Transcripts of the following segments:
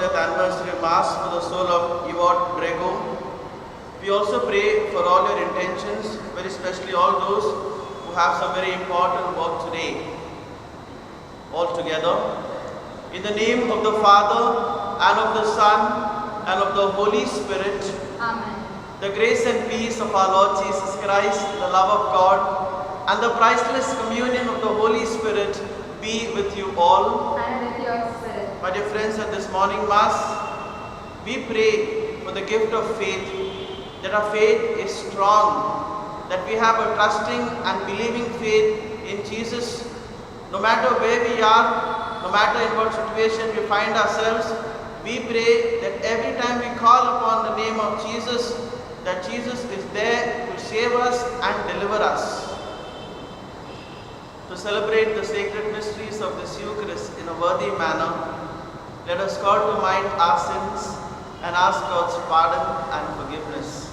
death anniversary Mass for the soul of Yvonne Grego. We also pray for all your intentions, very especially all those who have some very important work today. All together, in the name of the Father, and of the Son, and of the Holy Spirit. Amen. The grace and peace of our Lord Jesus Christ, the love of God, and the priceless communion of the Holy Spirit be with you all. And with your spirit. My dear friends, at this morning Mass, we pray for the gift of faith, that our faith is strong, that we have a trusting and believing faith in Jesus. No matter where we are, no matter in what situation we find ourselves, we pray that every time we call upon the name of Jesus, that Jesus is there to save us and deliver us. To celebrate the sacred mysteries of this Eucharist in a worthy manner, let us call to mind our sins and ask God's pardon and forgiveness.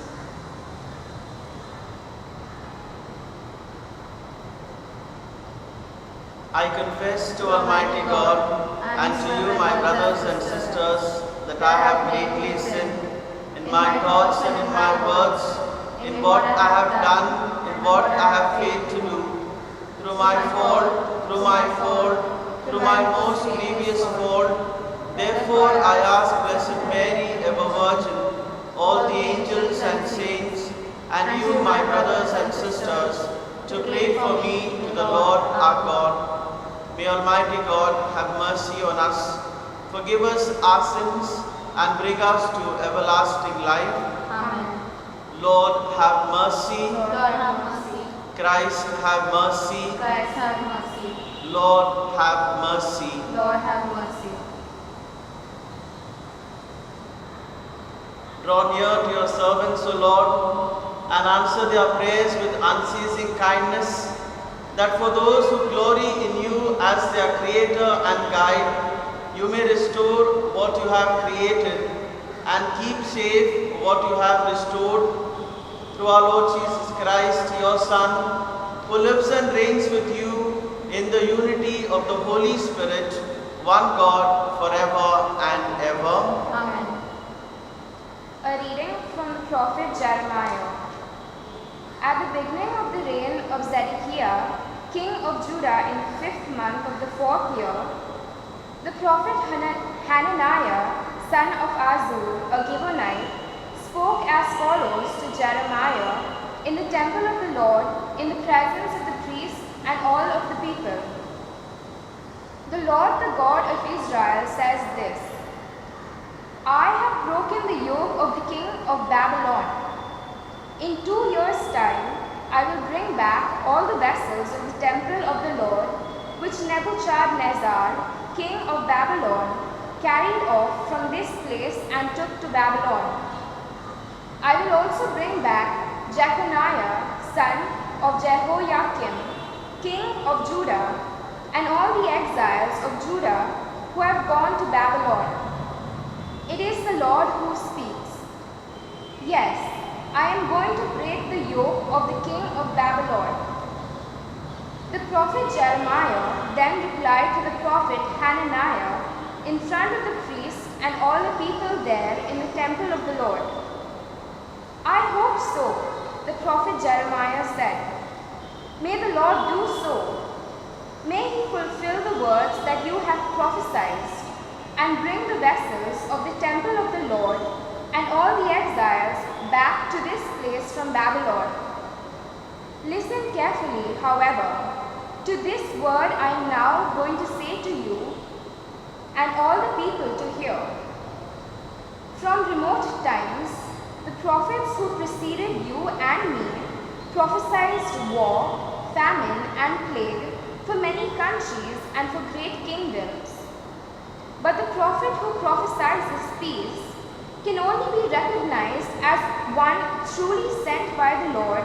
I confess to Almighty God and to you, my brothers and sisters, that I have greatly sinned in my thoughts and in my words, in what I have done, in what I have failed to do, through my fault, through my most grievous fault. Therefore I ask Blessed Mary, ever Virgin, all the angels and saints, and you, my brothers and sisters, to pray for me to the Lord our God. May Almighty God have mercy on us, forgive us our sins, and bring us to everlasting life. Amen. Lord, have mercy. Lord, have mercy. Christ, have mercy. Christ, have mercy. Lord, have mercy. Lord, have mercy. Draw near to your servants, O Lord, and answer their prayers with unceasing kindness, that for those who glory in you as their Creator and Guide, you may restore what you have created and keep safe what you have restored. Through our Lord Jesus Christ, your Son, who lives and reigns with you in the unity of the Holy Spirit, one God, forever and ever. Amen. A reading from the prophet Jeremiah. At the beginning of the reign of Zedekiah, king of Judah, in the 5th month of the 4th year, the prophet Hananiah, son of Azur, a Gibonite, spoke as follows to Jeremiah in the temple of the Lord, in the presence of the priests and all of the people. The Lord, the God of Israel, says this: I have broken the yoke of the king of Babylon. In 2 years' time, I will bring back all the vessels of the temple of the Lord, which Nebuchadnezzar, king of Babylon, carried off from this place and took to Babylon. I will also bring back Jeconiah, son of Jehoiakim, king of Judah, and all the exiles of Judah who have gone to Babylon. It is the Lord who speaks. Yes, I am going to break the yoke of the king of Babylon. The prophet Jeremiah then replied to the prophet Hananiah in front of the priests and all the people there in the temple of the Lord. I hope so, the prophet Jeremiah said. May the Lord do so. May he fulfill the words that you have prophesied, and bring the vessels of the temple of the Lord and all the exiles back to this place from Babylon. Listen carefully, however, to this word I am now going to say to you and all the people to hear. From remote times, the prophets who preceded you and me prophesied war, famine, and plague for many countries and for great kingdoms. But the prophet who prophesies peace can only be recognized as one truly sent by the Lord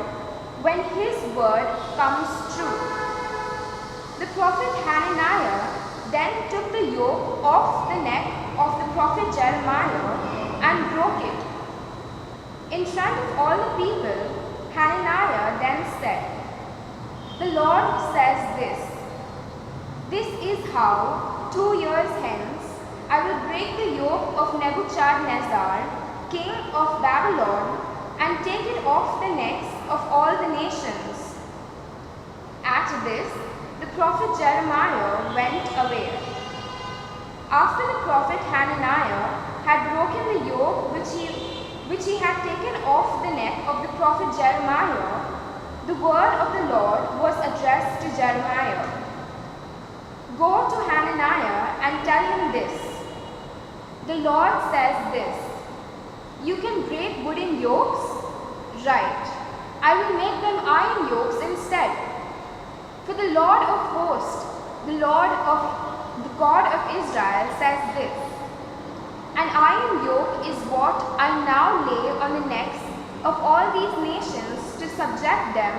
when his word comes true. The prophet Hananiah then took the yoke off the neck of the prophet Jeremiah and broke it. In front of all the people, Hananiah then said, The Lord says this: This is how 2 years hence I will break the yoke of Nebuchadnezzar, king of Babylon, and take it off the necks of all the nations. At this, the prophet Jeremiah went away. After the prophet Hananiah had broken the yoke which he had taken off the neck of the prophet Jeremiah, the word of the Lord was addressed to Jeremiah. Go to Hananiah and tell him this. The Lord says this. You can break wooden yokes? Right. I will make them iron yokes instead. For the Lord of hosts, the God of Israel says this. An iron yoke is what I now lay on the necks of all these nations to subject them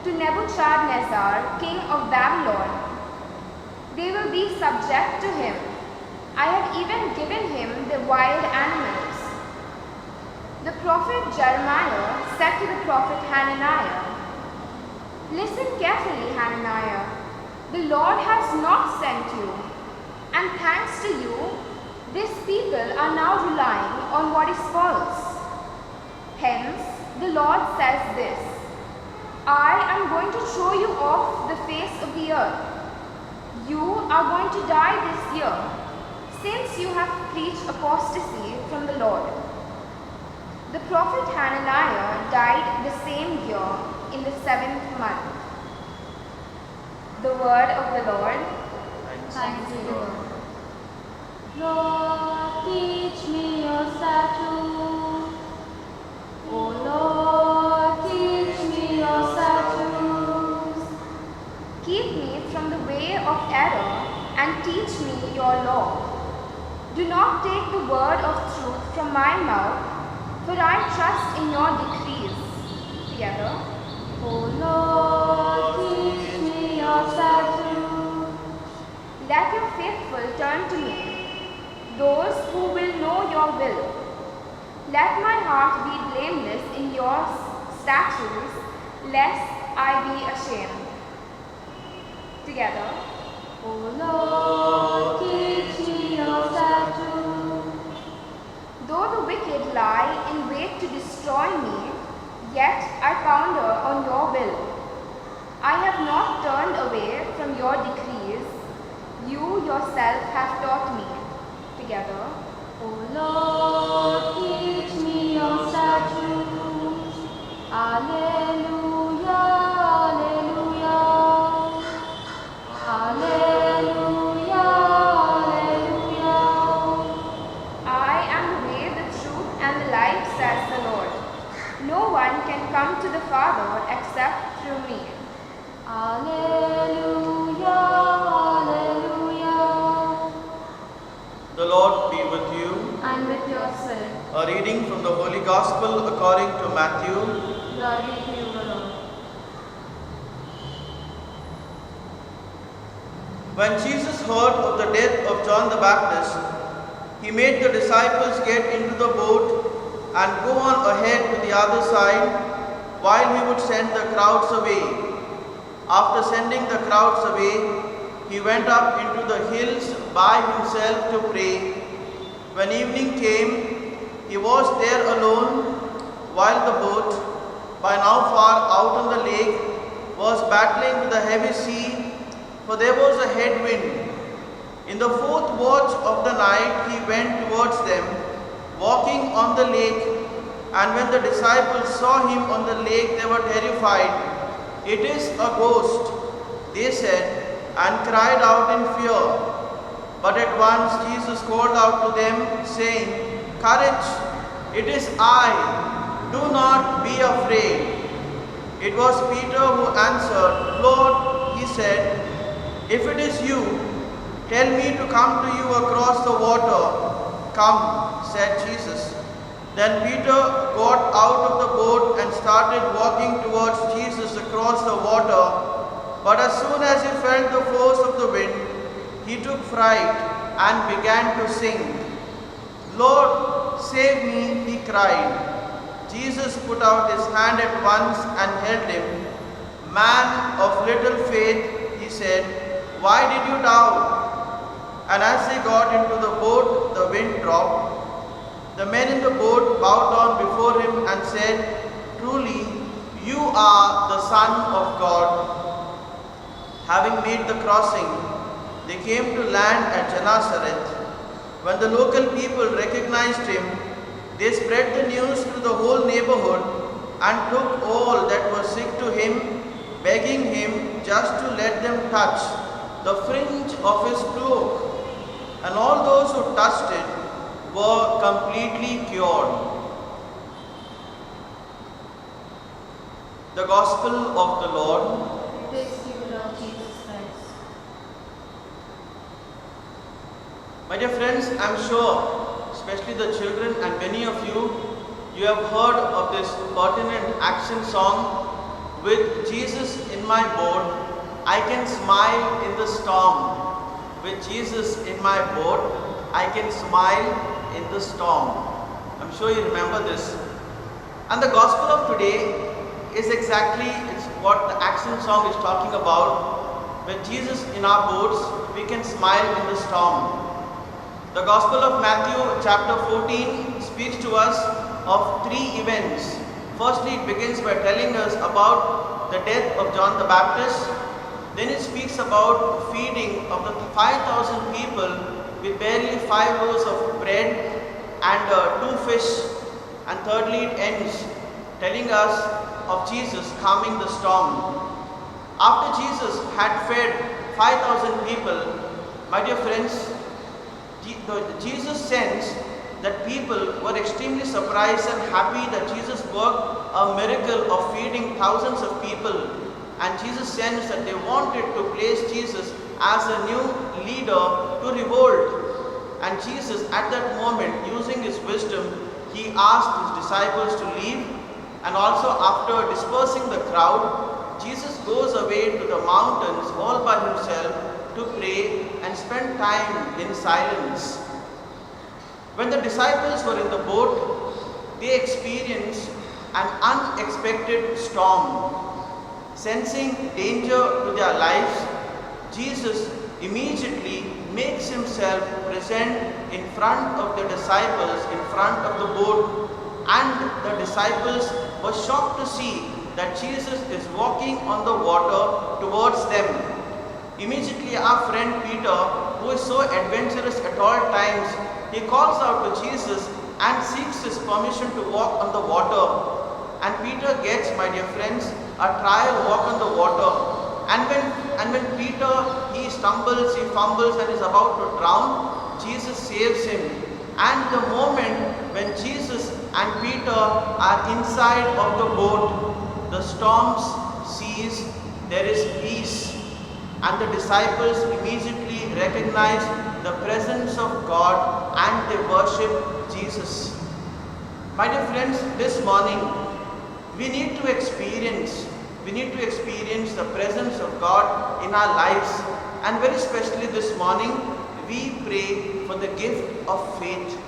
to Nebuchadnezzar, king of Babylon. They will be subject to him. I have even given him the wild animals. The prophet Jeremiah said to the prophet Hananiah, Listen carefully, Hananiah. The Lord has not sent you, and thanks to you, these people are now relying on what is false. Hence, the Lord says this, I am going to throw you off the face of the earth. You are going to die this year, since you have preached apostasy from the Lord. The prophet Hananiah died the same year in the 7th month. The word of the Lord. Thanks be to God. Lord, teach me your statutes. O Lord, teach me your statutes. Keep me from the way of error and teach me your law. Do not take the word of truth from my mouth, for I trust in your decrees. Together. O Lord, teach me your statutes. Let your faithful turn to me, those who will know your will. Let my heart be blameless in your statutes, lest I be ashamed. Together. O Lord, teach me your statutes. Though the wicked lie in wait to destroy me, yet I ponder on your will. I have not turned away from your decrees. You yourself have taught me. Together. O Lord, teach me your statutes. Alleluia, alleluia. Alleluia, alleluia. I am the way, the truth, and the life, says the Lord. No one can come to the Father except through me. Alleluia, alleluia. The Lord be with you. And with your spirit. A reading from the Holy Gospel according to Matthew. Glory to you, O Lord. When Jesus heard of the death of John the Baptist, he made the disciples get into the boat and go on ahead to the other side while he would send the crowds away. After sending the crowds away, he went up into the hills by himself to pray. When evening came, he was there alone while the boat, by now far out on the lake, was battling with a heavy sea, for there was a headwind. In the 4th watch of the night he went towards them, walking on the lake, and when the disciples saw him on the lake, they were terrified. It is a ghost, they said, and cried out in fear. But at once Jesus called out to them, saying, Courage, it is I, do not be afraid. It was Peter who answered, Lord, he said, if it is you, tell me to come to you across the water. Come, said Jesus. Then Peter got out of the boat and started walking towards Jesus across the water. But as soon as he felt the force of the wind, he took fright and began to sink. Lord, save me, he cried. Jesus put out his hand at once and held him. Man of little faith, he said, why did you doubt? And as they got into the boat, dropped. The men in the boat bowed down before him and said, "Truly, you are the Son of God." Having made the crossing, they came to land at Gennesaret. When the local people recognized him, they spread the news through the whole neighborhood and took all that were sick to him, begging him just to let them touch the fringe of his cloak. And all those who touched it were completely cured. The Gospel of the Lord. Praise to you, Lord Jesus Christ. My dear friends, I am sure, especially the children and many of you have heard of this pertinent action song, "With Jesus in my boat, I can smile in the storm." With Jesus in my boat, I can smile in the storm. I'm sure you remember this. And the Gospel of today is exactly what the action song is talking about. With Jesus in our boats, we can smile in the storm. The Gospel of Matthew chapter 14 speaks to us of three events. Firstly, it begins by telling us about the death of John the Baptist. Then it speaks about feeding of the 5,000 people with barely 5 loaves of bread and 2 fish. And thirdly, it ends telling us of Jesus calming the storm. After Jesus had fed 5,000 people, my dear friends, Jesus sensed that people were extremely surprised and happy that Jesus worked a miracle of feeding thousands of people. And Jesus sensed that they wanted to place Jesus as a new leader to revolt. And Jesus, at that moment, using his wisdom, he asked his disciples to leave. And also, after dispersing the crowd, Jesus goes away to the mountains all by himself to pray and spend time in silence. When the disciples were in the boat, they experienced an unexpected storm. Sensing danger to their lives, Jesus immediately makes himself present in front of the disciples, in front of the boat, and the disciples were shocked to see that Jesus is walking on the water towards them. Immediately our friend Peter, who is so adventurous at all times, he calls out to Jesus and seeks his permission to walk on the water. And Peter gets, my dear friends, a trial walk on the water. And when Peter, he stumbles, he fumbles and is about to drown, Jesus saves him. And the moment when Jesus and Peter are inside of the boat, the storms cease, there is peace. And the disciples immediately recognize the presence of God and they worship Jesus. My dear friends, this morning we need to experience the presence of God in our lives. And very especially this morning, we pray for the gift of faith.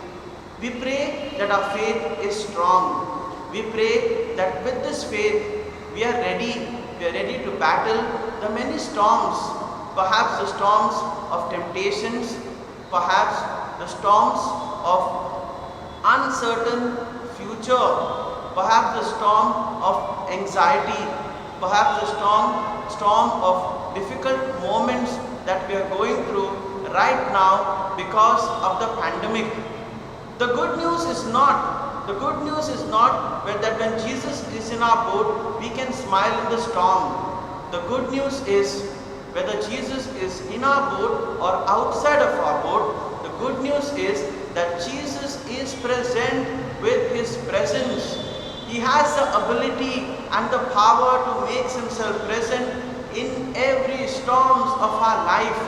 We pray that our faith is strong. We pray that with this faith, we are ready to battle the many storms, perhaps the storms of temptations, perhaps the storms of uncertain future, perhaps the storm of anxiety, perhaps the storm of difficult moments that we are going through right now because of the pandemic. The good news is not that when Jesus is in our boat, we can smile in the storm. The good news is whether Jesus is in our boat or outside of our boat, the good news is that Jesus is present with his presence. He has the ability and the power to make himself present in every storms of our life.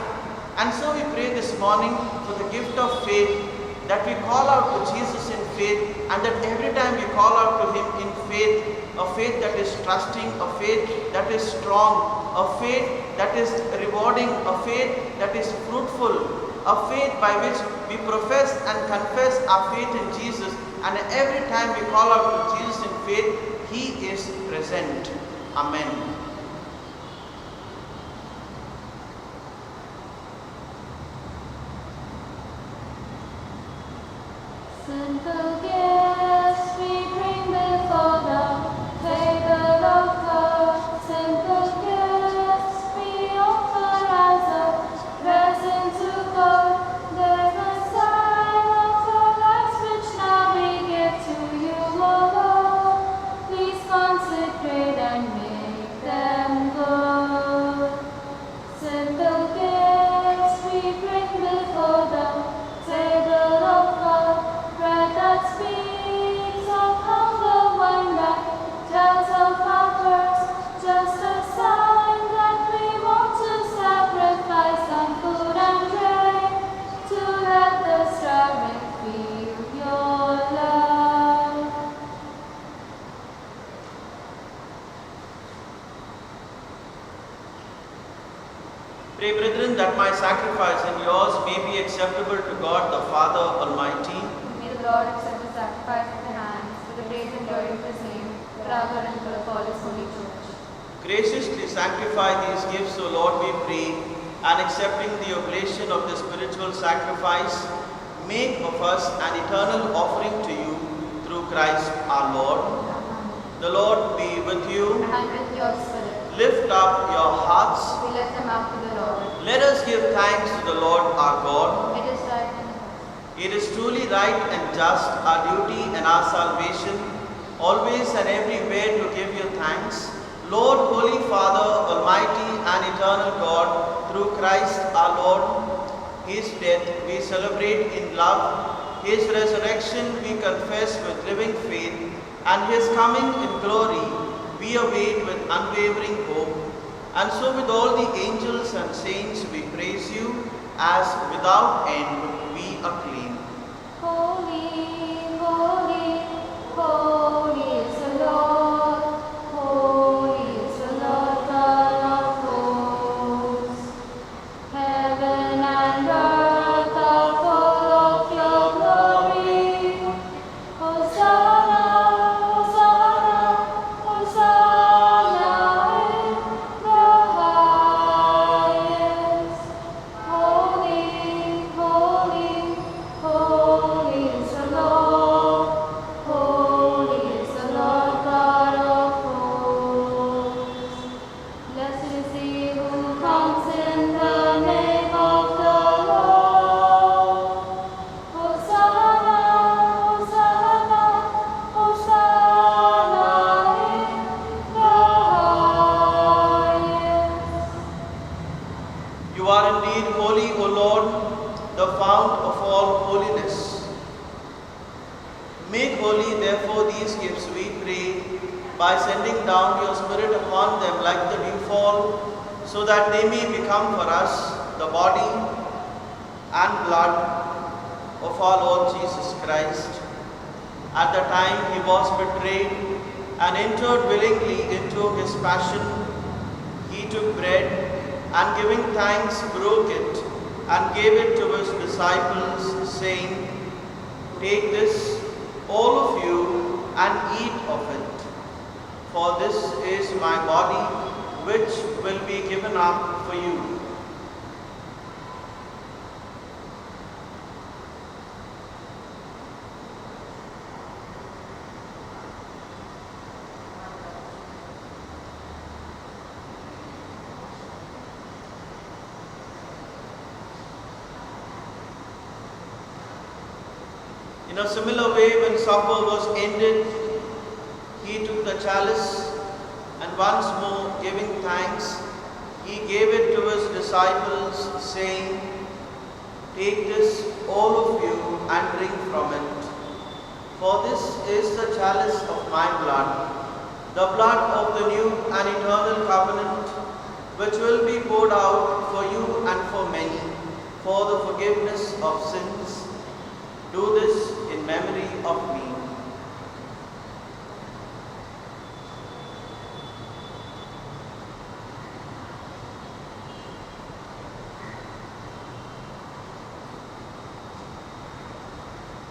And so we pray this morning for the gift of faith, that we call out to Jesus in faith, and that every time we call out to him in faith, a faith that is trusting, a faith that is strong, a faith that is rewarding, a faith that is fruitful, a faith by which we profess and confess our faith in Jesus, and every time we call out to Jesus in faith, he is present. Amen. Simple gifts we bring before the table of God. Simple gifts we offer as a present to God. They're a sign of our lives which now we give to you, O Lord. Please consecrate and make them good. Simple gifts we bring before the table of God. Bread that speaks of hunger, wine that tells of our thirst. Just a sign that we want to sacrifice some food and drink to let the starving feel your love. Pray, brethren, that my sacrifice and yours may be acceptable to God the Father Almighty. May the Lord accept the sacrifice of the hands for the praise and glory of His name, for our good and for the all His holy church. Graciously sanctify these gifts, O Lord, we pray, and accepting the oblation of the spiritual sacrifice, make of us an eternal offering to you through Christ our Lord. The Lord be with you. And with your spirit, Lift up your hearts. we lift them up to the Lord. Let us give thanks to the Lord our God. It is right and just. It is truly right and just, our duty and our salvation, always and everywhere to give you thanks. Lord, Holy Father, Almighty and eternal God, through Christ our Lord, His death we celebrate in love, His resurrection we confess with living faith, and His coming in glory we await with unwavering hope. And so with all the angels and saints we praise you, as without end we acclaim. Holy, holy, holy is the Lord. Holy is the Lord God of hosts. Heaven and earth are full of your glory. Hosanna, Hosanna, Hosanna in the highest. Holy, holy, holy is the Lord. Holy is the Lord God of hosts. Blessed is he who comes in the name of the Lord. Hosanna, Hosanna, Hosanna in the highest. You are indeed holy, O Lord, the fount of all holiness. Make holy, therefore, these gifts, we pray, by sending down your Spirit upon them like the dewfall, so that they may become for us the body and blood of our Lord Jesus Christ. At the time he was betrayed and entered willingly into his passion, he took bread and giving thanks broke it and gave it to his disciples, saying, "Take this, all of you, and eat of it. For this is my body, which will be given up for you." In a similar way, when supper was ended, he took the chalice and once more giving thanks, he gave it to his disciples, saying, "Take this, all of you, and drink from it. For this is the chalice of my blood, the blood of the new and eternal covenant, which will be poured out for you and for many, for the forgiveness of sins. Do this in memory of me."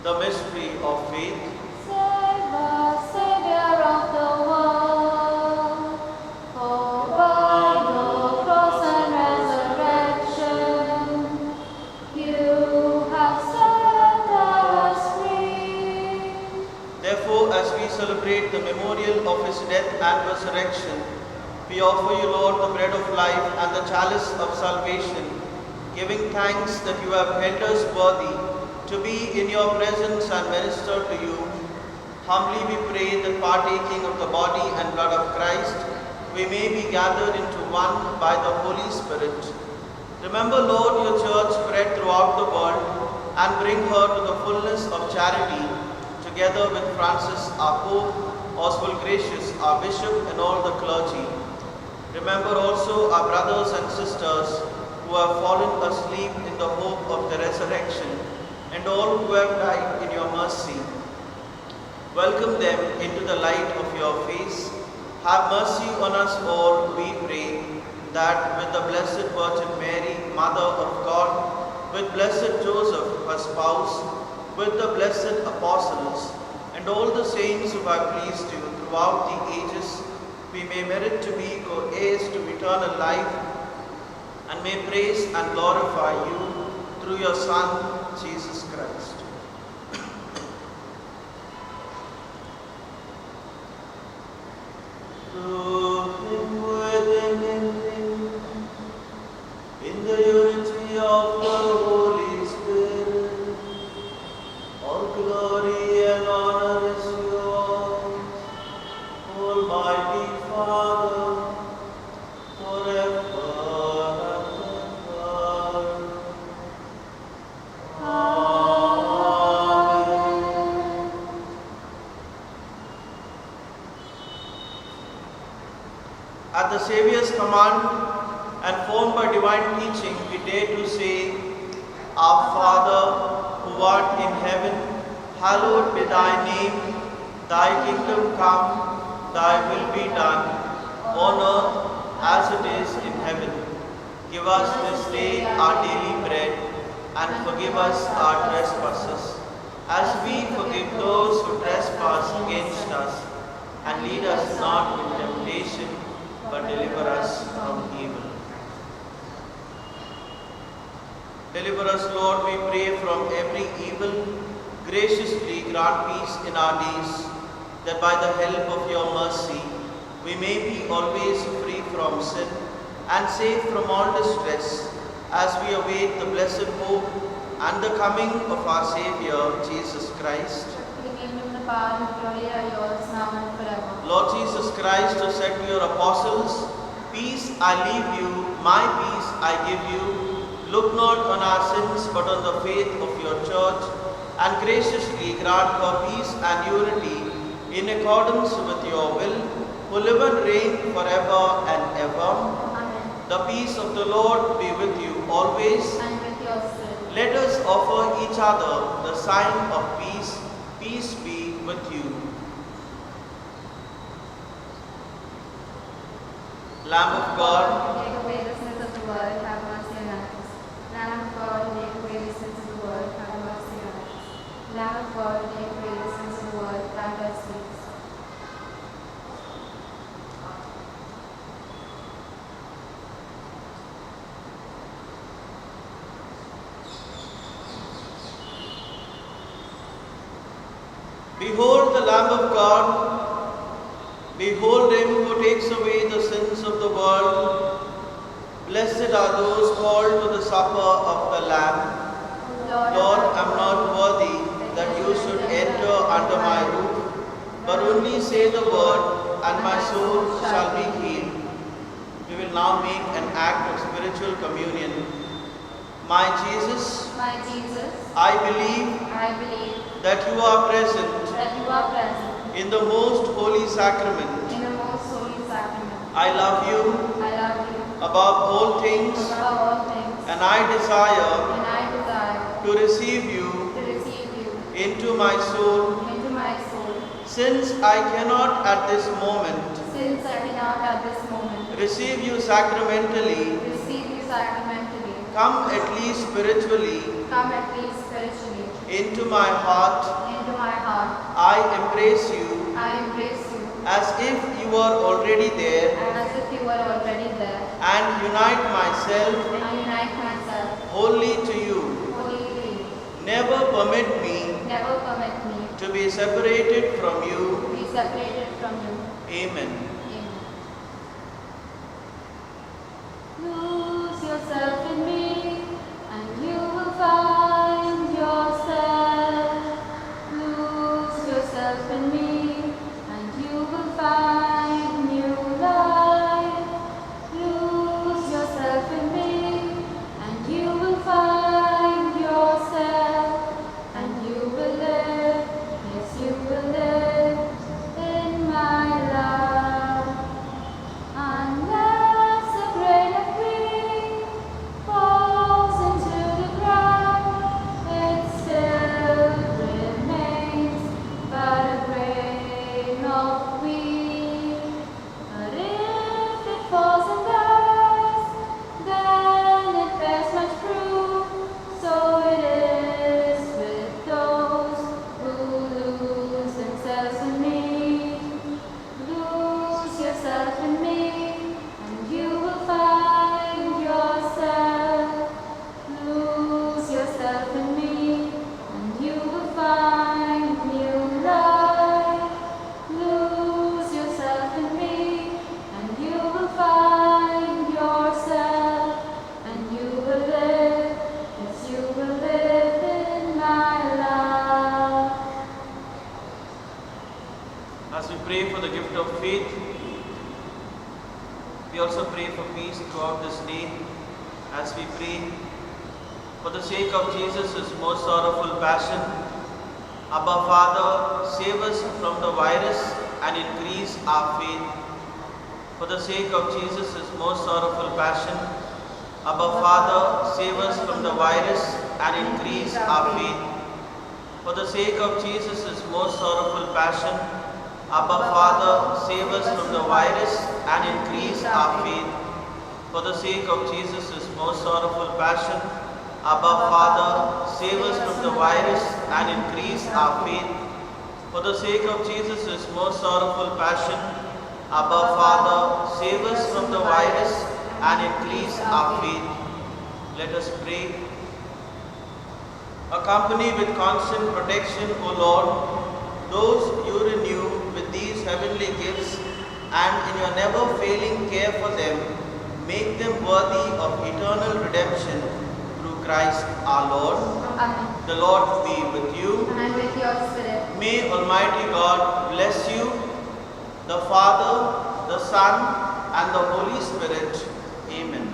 The mystery of faith. Save us, Savior of the world, for by your cross and resurrection, you have set us free. celebrate the memorial of his death and resurrection, we offer you, Lord, the bread of life and the chalice of salvation, giving thanks that you have held us worthy to be in your presence and minister to you. Humbly we pray that partaking of the body and blood of Christ, we may be gathered into one by the Holy Spirit. Remember, Lord, your church spread throughout the world and bring her to the fullness of charity, together with Francis, our Pope, Oswald Gracious, our Bishop, and all the clergy. Remember also our brothers and sisters who have fallen asleep in the hope of the resurrection, and all who have died in your mercy. Welcome them into the light of your face. Have mercy on us all, we pray, that with the Blessed Virgin Mary, Mother of God, with Blessed Joseph, her spouse, with the blessed apostles, and all the saints who have pleased you throughout the ages, we may merit to be co-heirs to eternal life, and may praise and glorify you through your Son, Jesus Christ. Through him, with him, in the unity of the Holy Spirit, all glory and honor is yours, Almighty Father, forever and ever. Amen. At the Saviour's command, and formed by divine teaching, we dare to say, Our Father, who art in heaven, hallowed be thy name. Thy kingdom come, thy will be done, on earth as it is in heaven. Give us this day our daily bread, and forgive us our trespasses, as we forgive those who trespass against us. And lead us not into temptation, but deliver us from evil. Deliver us, Lord, we pray, from every evil. Graciously grant peace in our days, that by the help of your mercy we may be always free from sin and safe from all distress, as we await the blessed hope and the coming of our Saviour, Jesus Christ. The kingdom, the power, and glory are yours, now and forever. Lord Jesus Christ, who said to your apostles, Peace I leave you, my peace I give you. Look not on our sins, but on the faith of your church, and graciously grant her peace and unity in accordance with your will, who live and reign forever and ever. Amen. The peace of the Lord be with you always. And with your spirit. Let us offer each other the sign of peace. Peace be with you. Lamb of God, take away the sins of the world, have mercy on us. Lamb of God, take away the sins of the world, have mercy on us. Lamb of God, take away the sins of the world, grant us peace. behold the Lamb of God. Behold him who takes away the sins of the world. Blessed are those called to the supper of the Lamb. Lord, I am not worthy that you should enter under my roof, but only say the word, and my soul shall be healed. We will now make an act of spiritual communion. My Jesus, I believe that you are present that you are present in the most holy sacrament. in the most holy sacrament. I love you I love you above all things, above all things, and I desire and I desire to receive you to receive you into my soul. into my soul. Since I cannot at this moment Since I cannot at this moment receive you sacramentally, receive you sacramentally, come at least spiritually come at least spiritually into my heart. into my heart. I embrace you I embrace you as if you were already there, as if you were already there, and unite myself and I unite myself wholly to you. wholly to you. Never permit me Never permit me to be separated from to you be separated from you. Amen. Amen. Lose yourself in me, and you will find yourself. Lose yourself in me, and you will find new life. Lose yourself in me, and you will find yourself, and you will live, yes, you will live in my love. Unless a grain of wheat falls into the ground, it still remains but a grain of wheat. But if it falls and dies, then it bears much fruit. So it is with those who lose themselves in me. Lose yourself in me, and you will find yourself. Lose yourself in me, and you will find new life. Lose yourself in me, and you will find yourself, and you will live, yes, you will live in my love. As we pray for the gift of faith, we also pray for peace throughout this day. As we pray for the sake of Jesus' most sorrowful passion, Abba Father, save us from the virus and increase our faith. For the sake of Jesus' most sorrowful passion, Abba Father, save us from the virus and increase our faith. For the sake of Jesus' most sorrowful passion, Abba Father, save us from the virus and increase our faith. For the sake of Jesus' most sorrowful passion, Abba Father, save us from the virus and increase our faith. For the sake of Jesus' most sorrowful passion, Abba Father, save us from the virus and increase our faith. Let us pray. Accompany with constant protection, O Lord, those you renew with these heavenly gifts, and in your never-failing care for them, make them worthy of eternal redemption through Christ our Lord. Amen. The Lord be with you. And with your spirit. May Almighty God bless you, the Father, the Son, and the Holy Spirit. Amen.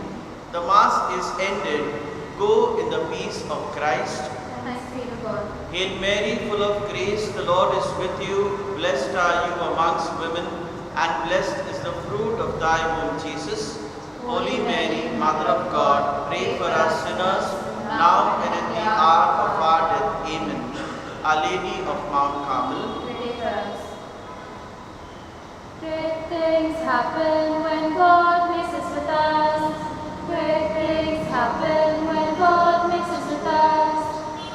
The Mass is ended. Go in the peace of Christ. Thanks be to God. Hail Mary, full of grace, the Lord is with you. Blessed are you amongst women, and blessed is the fruit of thy womb, Jesus. Holy Mary, Mother of God, pray for us sinners, now and at the hour of our death. Amen. Our Lady of Mount Carmel, Pray for us. Great things happen when God mixes with us. Great things happen when God mixes with us.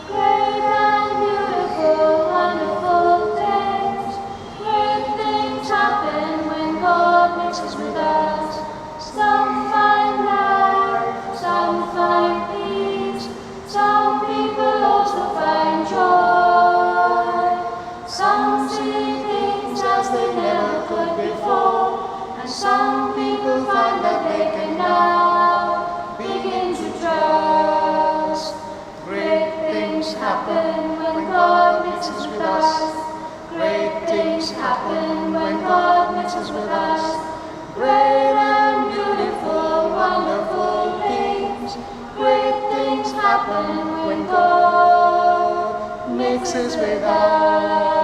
Great and beautiful, wonderful things. Great things happen when God mixes with us. Some find life, some find peace. Some people also find joy. Some see things as they never could before, and some people find that they can now begin to trust. Great things happen when God mixes with us. Great things happen when God mixes with us. Great and beautiful, wonderful things. Great things happen when God mixes with us.